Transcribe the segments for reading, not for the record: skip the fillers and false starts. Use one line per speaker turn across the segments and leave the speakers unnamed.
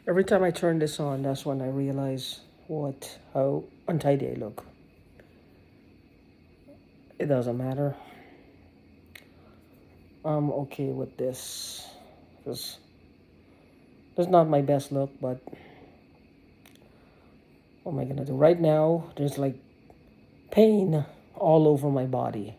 Every time I turn this on, that's when I realize how untidy I look. It doesn't matter. I'm okay with this. Because it's not my best look, but what am I gonna do? Right now, there's like pain all over my body.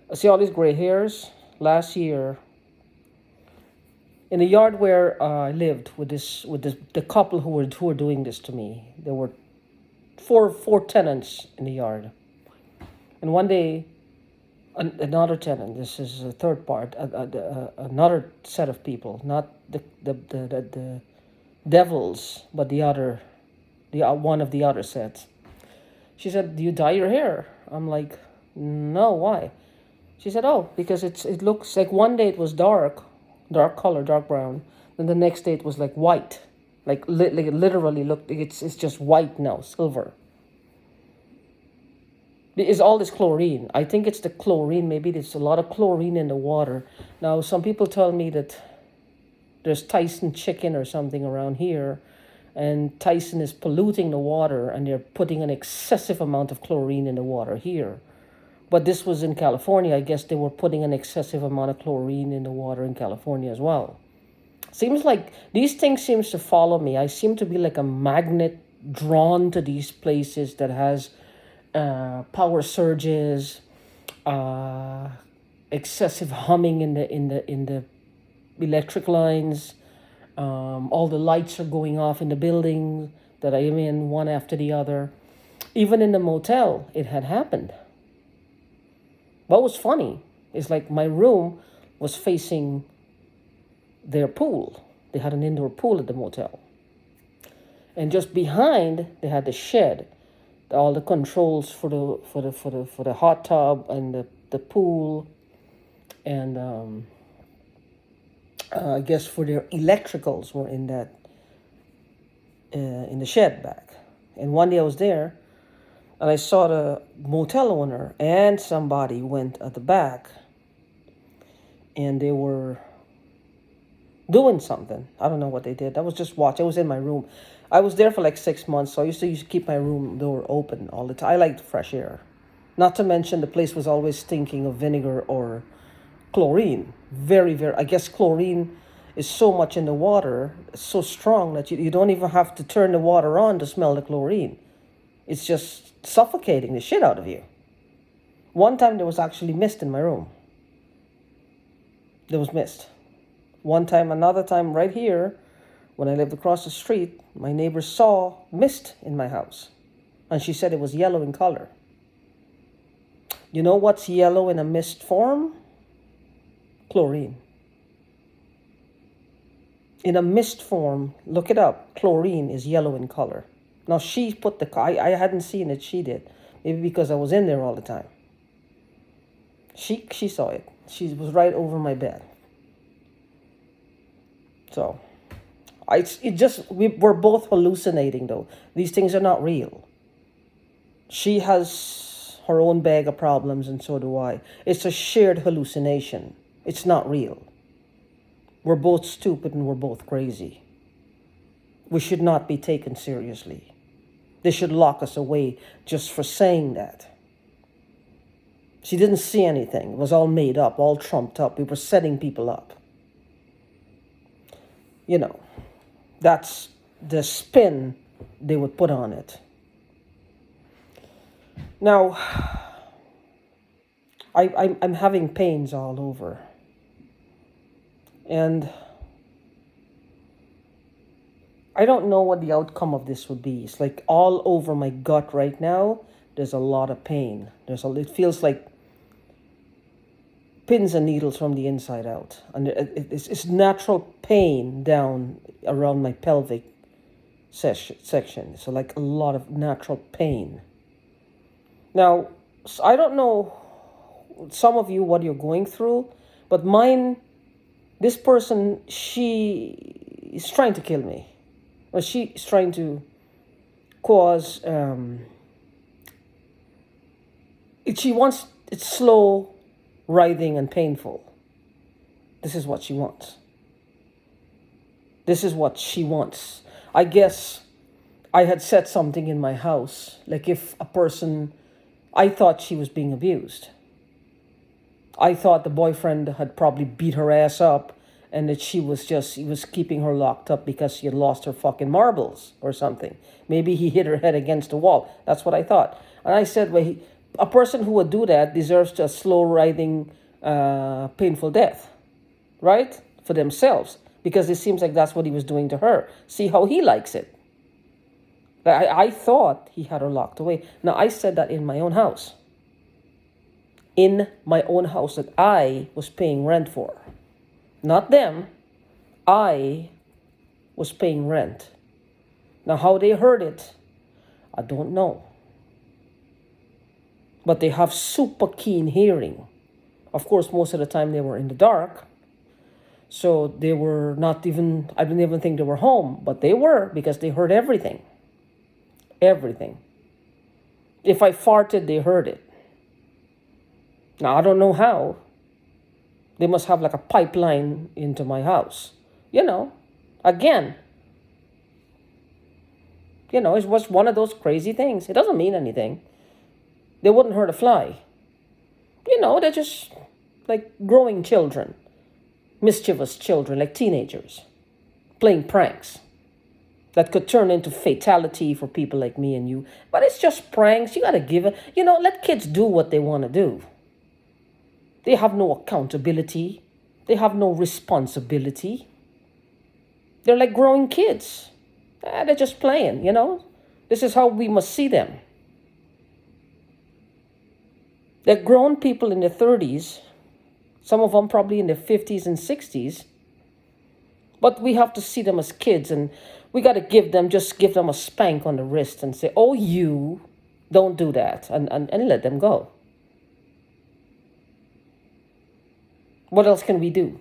I see all these gray hairs. Last year, in the yard where I lived with the couple who were doing this to me, there were four tenants in the yard, and one day another tenant. This is a third part. Another set of people, not the devils, but the one of the other sets. She said, "Do you dye your hair?" I'm like, "No, why?" She said, "Oh, because it looks like one day it was dark color, dark brown. Then the next day it was like white, like it literally looked. It's just white now, silver. It's all this chlorine. I think it's the chlorine. Maybe there's a lot of chlorine in the water. Now, some people tell me that there's Tyson chicken or something around here, and Tyson is polluting the water, and they're putting an excessive amount of chlorine in the water here. But this was in California. I guess they were putting an excessive amount of chlorine in the water in California as well. Seems like these things seems to follow me. I seem to be like a magnet drawn to these places that has power surges, uh, excessive humming in the electric lines. All the lights are going off in the building that I am in, one after the other. Even in the motel, it had happened. What was funny is like my room was facing their pool. They had an indoor pool at the motel. And just behind they had the shed, all the controls for the hot tub and the pool, and I guess for their electricals were in the shed back. And one day I was there, and I saw the motel owner and somebody went at the back, and they were doing something. I don't know what they did. I was just watching. I was in my room. I was there for like 6 months, so I used to keep my room door open all the time. I liked fresh air. Not to mention the place was always stinking of vinegar or chlorine. Very, very. I guess chlorine is so much in the water, it's so strong that you don't even have to turn the water on to smell the chlorine. It's just suffocating the shit out of you. One time there was actually mist in my room. There was mist. One time, another time right here, when I lived across the street, my neighbor saw mist in my house. And she said it was yellow in color. You know what's yellow in a mist form? Chlorine. In a mist form, look it up, chlorine is yellow in color. Now she put I hadn't seen it, she did. Maybe because I was in there all the time. She saw it. She was right over my bed. So, we're both hallucinating though. These things are not real. She has her own bag of problems, and so do I. It's a shared hallucination. It's not real. We're both stupid and we're both crazy. We should not be taken seriously. They should lock us away just for saying that. She didn't see anything. It was all made up, all trumped up. We were setting people up. You know, that's the spin they would put on it. Now, I'm having pains all over. And I don't know what the outcome of this would be. It's like all over my gut right now. There's a lot of pain. It feels like pins and needles from the inside out. And it's natural pain down around my pelvic section. So like a lot of natural pain. Now, I don't know some of you what you're going through, but mine, this person, she is trying to kill me. Or she is trying to cause, she wants it slow, writhing, and painful. This is what she wants. This is what she wants. I guess I had said something in my house, like if a person, I thought she was being abused. I thought the boyfriend had probably beat her ass up and that he was keeping her locked up because she had lost her fucking marbles or something. Maybe he hit her head against the wall. That's what I thought. And I said, well, a person who would do that deserves a slow riding, painful death, right? For themselves. Because it seems like that's what he was doing to her. See how he likes it. I thought he had her locked away. Now, I said that in my own house. In my own house that I was paying rent for. Not them. I was paying rent. Now, how they heard it, I don't know. But they have super keen hearing. Of course, most of the time they were in the dark. So they were not even, I didn't even think they were home. But they were, because they heard everything. Everything. If I farted, they heard it. Now, I don't know how. They must have like a pipeline into my house. Again, it was one of those crazy things. It doesn't mean anything. They wouldn't hurt a fly. They're just like growing children, mischievous children, like teenagers, playing pranks that could turn into fatality for people like me and you. But it's just pranks. You got to give it, let kids do what they want to do. They have no accountability. They have no responsibility. They're like growing kids. They're just playing, This is how we must see them. They're grown people in their 30s. Some of them probably in their 50s and 60s. But we have to see them as kids, and we got to give them a spank on the wrist and say, oh, you don't do that, and let them go. What else can we do?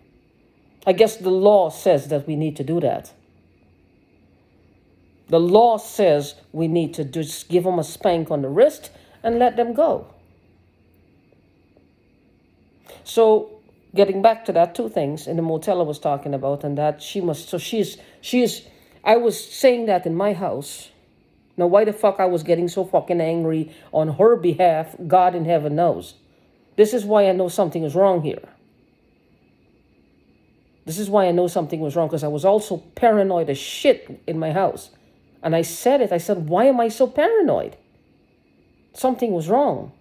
I guess the law says that we need to do that. The law says we need to just give them a spank on the wrist and let them go. So, getting back to that, two things in the motel I was talking about, and that I was saying that in my house. Now, why the fuck I was getting so fucking angry on her behalf, God in heaven knows. This is why I know something is wrong here. This is why I know something was wrong, because I was also paranoid as shit in my house. And I said it. I said, why am I so paranoid? Something was wrong.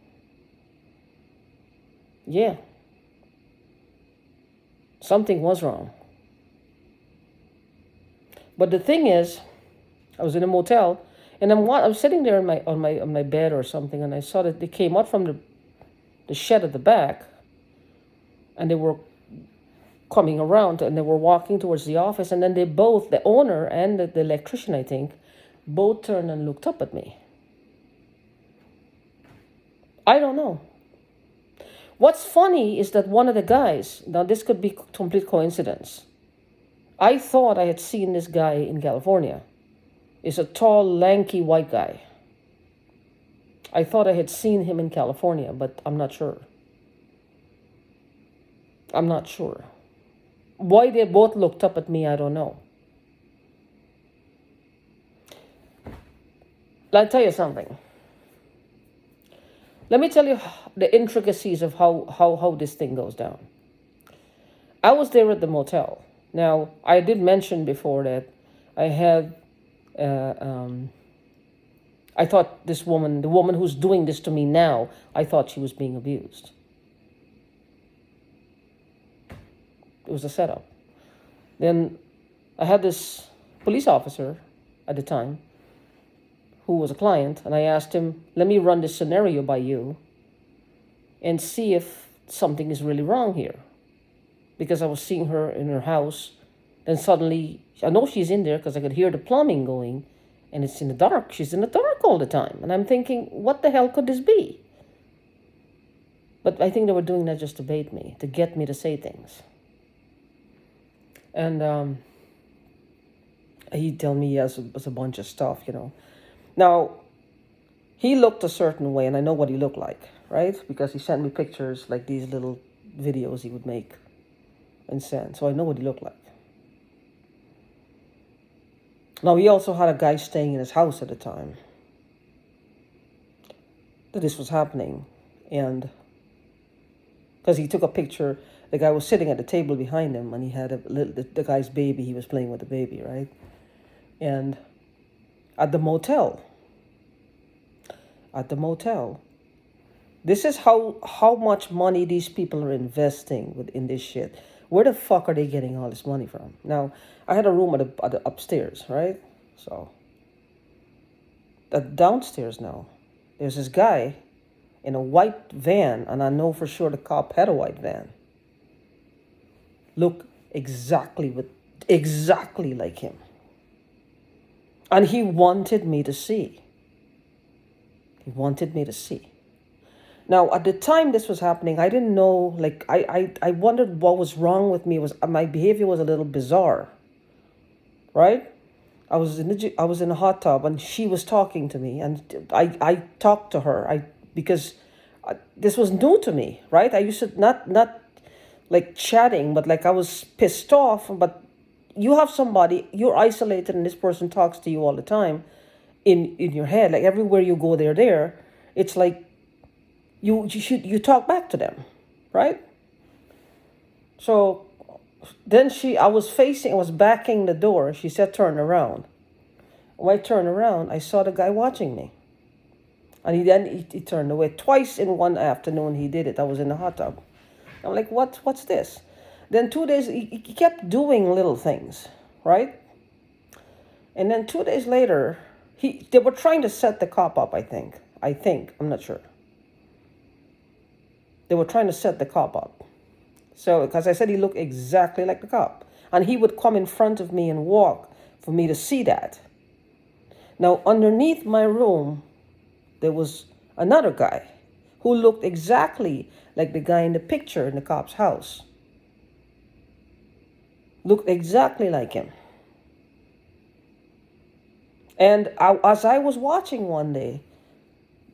Yeah. Something was wrong. But the thing is, I was in a motel, and I was sitting there on my bed or something, and I saw that they came out from the shed at the back, and they were coming around, and they were walking towards the office, and then they both, the owner and the electrician, I think, both turned and looked up at me. I don't know. What's funny is that one of the guys, now this could be complete coincidence. I thought I had seen this guy in California. He's a tall, lanky white guy. I thought I had seen him in California, but I'm not sure. I'm not sure. Why they both looked up at me, I don't know. I'll tell you something. Let me tell you the intricacies of how this thing goes down. I was there at the motel. Now, I did mention before that I had, I thought the woman who's doing this to me now, I thought she was being abused. It was a setup. Then I had this police officer at the time who was a client, and I asked him, let me run this scenario by you and see if something is really wrong here. Because I was seeing her in her house, then suddenly, I know she's in there because I could hear the plumbing going, and it's in the dark. She's in the dark all the time. And I'm thinking, what the hell could this be? But I think they were doing that just to bait me, to get me to say things. And he'd tell me yes, it was a bunch of stuff, Now, he looked a certain way, and I know what he looked like, right? Because he sent me pictures, like these little videos he would make and send. So I know what he looked like. Now, he also had a guy staying in his house at the time that this was happening. And because he took a picture, the guy was sitting at the table behind him, and he had the guy's baby. He was playing with the baby, right? And at the motel, at the motel, this is how much money these people are investing in this shit. Where the fuck are they getting all this money from? Now, I had a room at the upstairs, right? So, downstairs now, there's this guy in a white van, and I know for sure the cop had a white van. Look exactly like him. And he wanted me to see. He wanted me to see. Now, at the time this was happening, I didn't know, like, I wondered what was wrong with me. Was my behavior was a little bizarre, right? I was in a hot tub, and she was talking to me, and I talked to her. Because this was new to me, right? I used to not like chatting, but like I was pissed off. But you have somebody, you're isolated, and this person talks to you all the time in your head, like everywhere you go, they're there. It's like you talk back to them, right? So then I was backing the door. She said, turn around. When I turned around, I saw the guy watching me. And he turned away. Twice in one afternoon he did it. I was in the hot tub. I'm like, what's this? Then 2 days, he kept doing little things, right? And then 2 days later, they were trying to set the cop up, I think. I'm not sure. They were trying to set the cop up. So, because I said he looked exactly like the cop. And he would come in front of me and walk for me to see that. Now, underneath my room, there was another guy who looked exactly like the guy in the picture in the cop's house. Looked exactly like him. And as I was watching one day,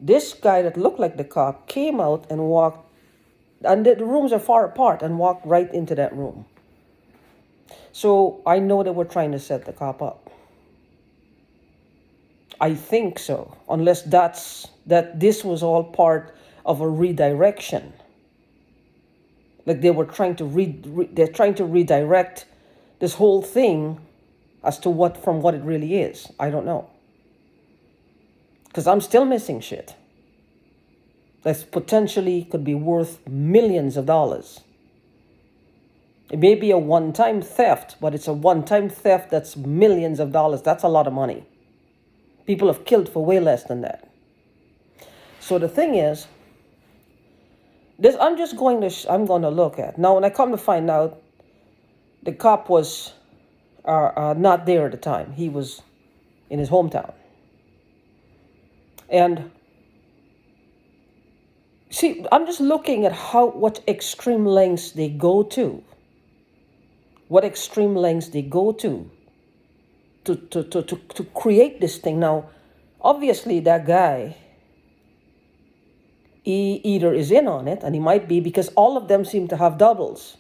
this guy that looked like the cop came out and walked, and the rooms are far apart, and walked right into that room. So I know they were trying to set the cop up. I think so, unless this was all part of a redirection. Like they were trying to they're trying to redirect this whole thing as to what it really is. I don't know. Because I'm still missing shit that's potentially could be worth millions of dollars. It may be a one-time theft, but it's a one-time theft that's millions of dollars. That's a lot of money. People have killed for way less than that. So the thing is, I'm going to look at. Now, when I come to find out, the cop was not there at the time. He was in his hometown. And see, I'm just looking at what extreme lengths they go to. What extreme lengths they go to create this thing. Now, obviously, that guy, he either is in on it, and he might be, because all of them seem to have doubles.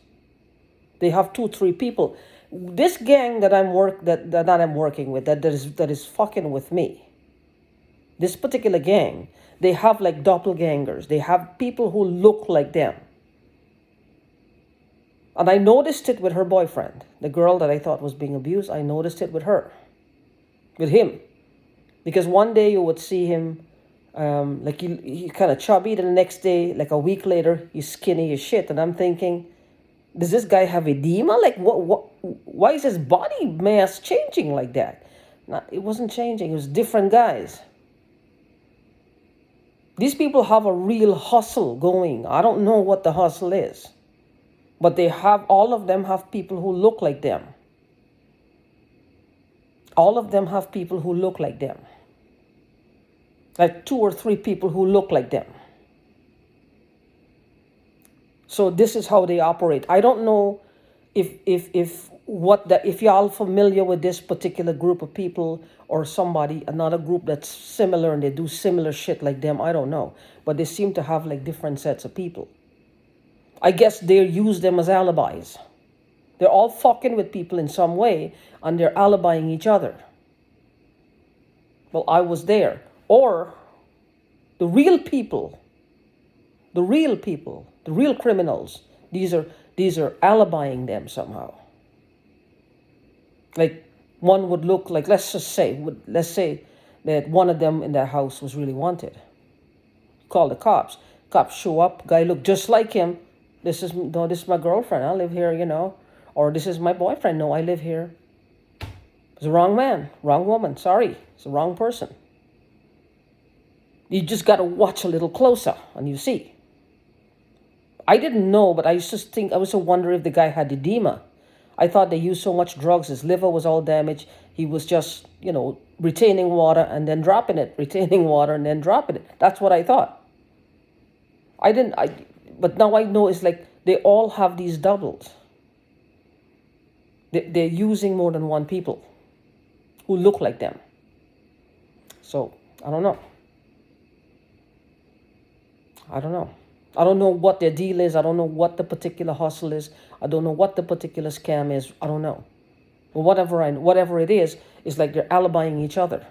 They have 2-3 people. This gang that I'm working with, that is fucking with me. This particular gang, they have like doppelgangers. They have people who look like them. And I noticed it with her boyfriend, the girl that I thought was being abused. I noticed it with him, because one day you would see him, like he kind of chubby. Then the next day, like a week later, he's skinny as shit. And I'm thinking, does this guy have edema? Like what? Why is his body mass changing like that? It wasn't changing. It was different guys. These people have a real hustle going. I don't know what the hustle is, but all of them have people who look like them. All of them have people who look like them. Like 2 or 3 people who look like them. So this is how they operate. I don't know if y'all familiar with this particular group of people, or another group that's similar and they do similar shit like them. I don't know. But they seem to have like different sets of people. I guess they use them as alibis. They're all fucking with people in some way, and they're alibying each other. Well, I was there. Or the real people, the real people, the real criminals, these are alibying them somehow. Like one would look like, let's say that one of them in their house was really wanted. Call the cops. Cops show up, guy look just like him. This is my girlfriend. I live here, Or this is my boyfriend. No, I live here. It's the wrong man, wrong woman. Sorry, it's the wrong person. You just got to watch a little closer and you see. I didn't know, but I used to wonder if the guy had edema. I thought they used so much drugs, his liver was all damaged. He was just, retaining water and then dropping it, retaining water and then dropping it. That's what I thought. But now I know it's like they all have these doubles. They're using more than one people who look like them. So, I don't know. I don't know what their deal is. I don't know what the particular hustle is. I don't know what the particular scam is. I don't know. But whatever it is, it's like they're alibying each other.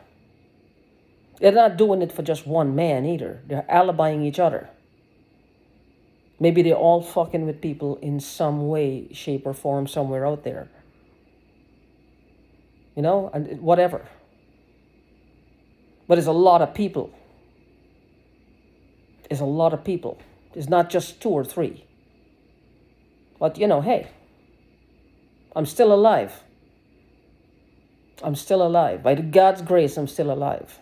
They're not doing it for just one man either. They're alibying each other. Maybe they're all fucking with people in some way, shape, or form somewhere out there. And whatever. But it's a lot of people. It's a lot of people. It's not just 2 or 3. But, hey, I'm still alive. I'm still alive. By God's grace, I'm still alive.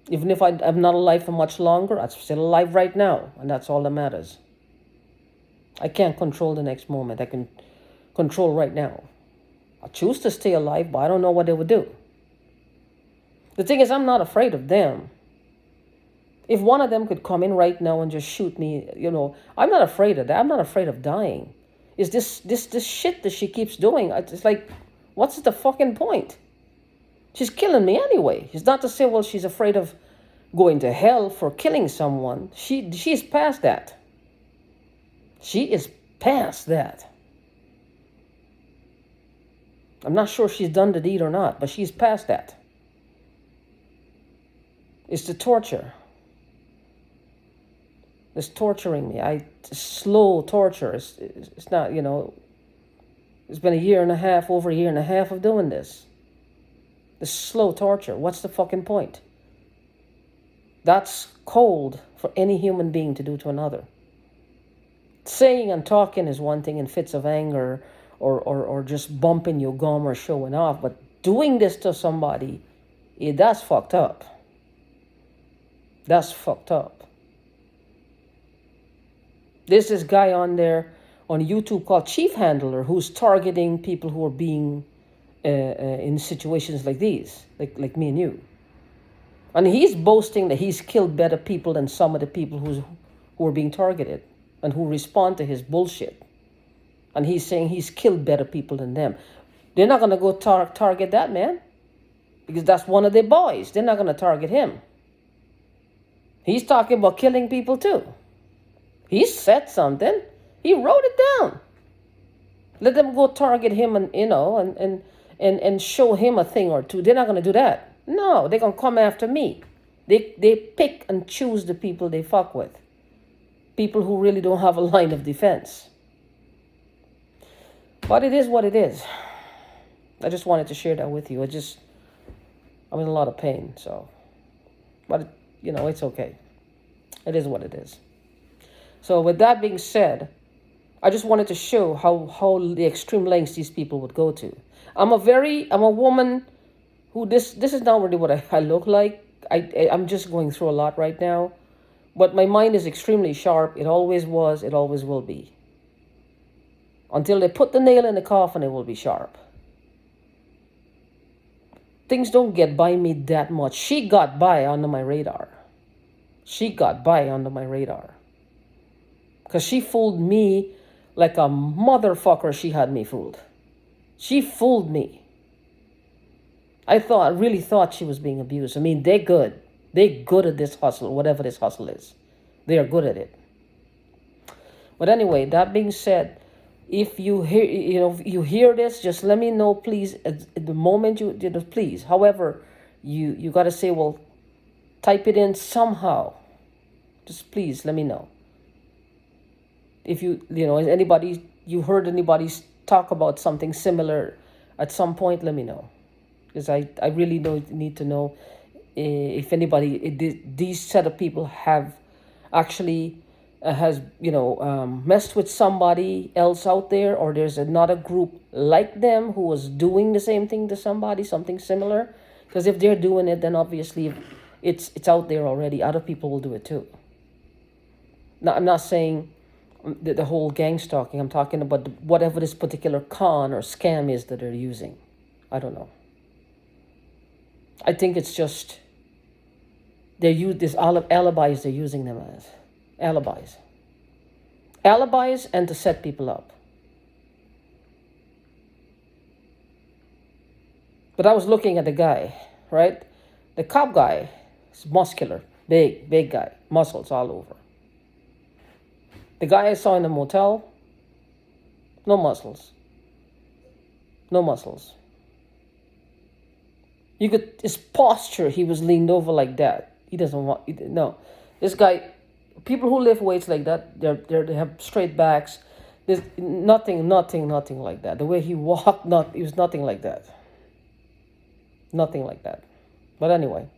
Even if I'm not alive for much longer, I'm still alive right now. And that's all that matters. I can't control the next moment. I can control right now. I choose to stay alive, but I don't know what they would do. The thing is, I'm not afraid of them. If one of them could come in right now and just shoot me, I'm not afraid of that. I'm not afraid of dying. It's this shit that she keeps doing. It's like, what's the fucking point? She's killing me anyway. It's not to say, well, she's afraid of going to hell for killing someone. She's past that. She is past that. I'm not sure if she's done the deed or not, but she's past that. It's the torture. It's torturing me. Slow torture. It's not, it's been over a year and a half of doing this. This slow torture. What's the fucking point? That's cold for any human being to do to another. Saying and talking is one thing in fits of anger or just bumping your gum or showing off, but doing this to somebody, that's fucked up. That's fucked up. There's this guy on there on YouTube called Chief Handler who's targeting people who are being in situations like these, like me and you. And he's boasting that he's killed better people than some of the people who are being targeted and who respond to his bullshit. And he's saying he's killed better people than them. They're not going to go target that man because that's one of their boys. They're not going to target him. He's talking about killing people too. He said something. He wrote it down. Let them go target him and show him a thing or two. They're not going to do that. No, they're going to come after me. They pick and choose the people they fuck with. People who really don't have a line of defense. But it is what it is. I just wanted to share that with you. I'm in a lot of pain, so. But, it's okay. It is what it is. So with that being said, I just wanted to show how the extreme lengths these people would go to. I'm a woman who this is not really what I look like. I'm just going through a lot right now. But my mind is extremely sharp. It always was. It always will be. Until they put the nail in the coffin, it will be sharp. Things don't get by me that much. She got by under my radar. Because she fooled me like a motherfucker. She had me fooled. She fooled me. I really thought she was being abused. I mean, they're good. They're good at this hustle, whatever this hustle is. They are good at it. But anyway, that being said, if you hear this, just let me know, please. At the moment please. However, You got to say, well, type it in somehow. Just please let me know. If is anybody, you heard anybody talk about something similar at some point, let me know. Because I really need to know if anybody, these set of people have actually has messed with somebody else out there, or there's another group like them who was doing the same thing to somebody, something similar. Because if they're doing it, then obviously it's out there already. Other people will do it too. Now, I'm not saying the whole gang stalking. I'm talking about whatever this particular con or scam is that they're using. I don't know. I think it's just they use this alibis. They're using them as alibis, and to set people up. But I was looking at the guy, right? The cop guy is muscular, big guy, muscles all over. The guy I saw in the motel, no muscles. No muscles. You could, his posture, he was leaned over like that. He doesn't want, no. This guy, people who lift weights like that, they have straight backs. There's nothing like that. The way he walked, it was nothing like that. Nothing like that. But anyway,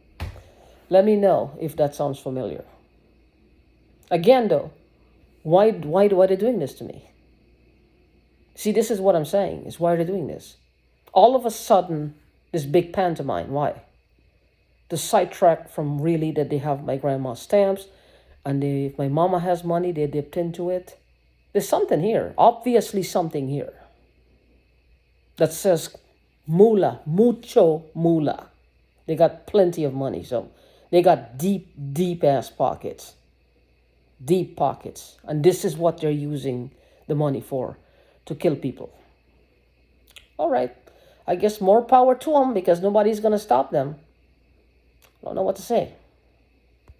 let me know if that sounds familiar. Again, though, why are they doing this to me? See, this is what I'm saying, is why are they doing this? All of a sudden, this big pantomime, why? To sidetrack from really that they have my grandma's stamps, and if my mama has money, they dipped into it. There's something here, obviously something here, that says moolah, mucho moolah. They got plenty of money, so they got deep ass pockets. Deep pockets. And this is what they're using the money for, to kill people. All right. I guess more power to them, because nobody's going to stop them. I don't know what to say.